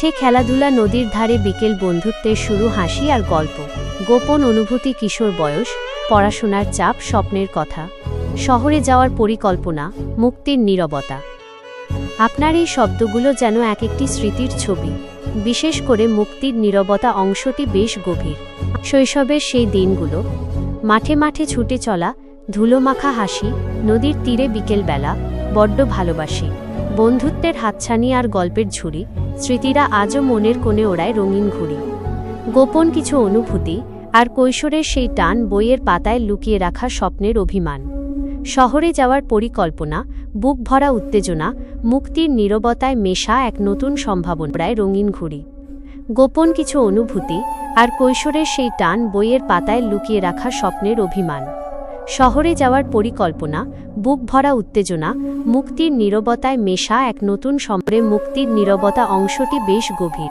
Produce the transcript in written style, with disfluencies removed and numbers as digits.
মাঠে খেলাধুলা, নদীর ধারে বিকেল, বন্ধুত্বের শুরু, হাসি আর গল্প, গোপন অনুভূতি, কিশোর বয়স, পড়াশোনার চাপ, স্বপ্নের কথা, শহরে যাওয়ার পরিকল্পনা, মুক্তির নীরবতা। আপনার এই শব্দগুলো যেন এক একটি স্মৃতির ছবি। বিশেষ করে মুক্তির নীরবতা অংশটি বেশ গভীর। শৈশবের সেই দিনগুলো, মাঠে মাঠে ছুটে চলা, ধুলোমাখা হাসি, নদীর তীরে বিকেলবেলা, বড্ড ভালোবাসি। বন্ধুত্বের হাতছানি আর গল্পের ঝুড়ি, স্মৃতিরা আজও মনের কোণে ওড়ায় রঙিন ঘুড়ি। গোপন কিছু অনুভূতি আর কৈশোরের সেই টান, বইয়ের পাতায় লুকিয়ে রাখা স্বপ্নের অভিমান। শহরে যাওয়ার পরিকল্পনা, বুক ভরা উত্তেজনা, মুক্তির নীরবতায় মেশা এক নতুন সম্ভাবনায় রঙিন ঘুড়ি। গোপন কিছু অনুভূতি আর কৈশোরের সেই টান, বইয়ের পাতায় লুকিয়ে রাখা স্বপ্নের অভিমান। শহরে যাওয়ার পরিকল্পনা, বুক ভরা উত্তেজনা, মুক্তির নীরবতায় মেশা এক নতুন সম্প্রে। মুক্তির নীরবতা অংশটি বেশ গভীর।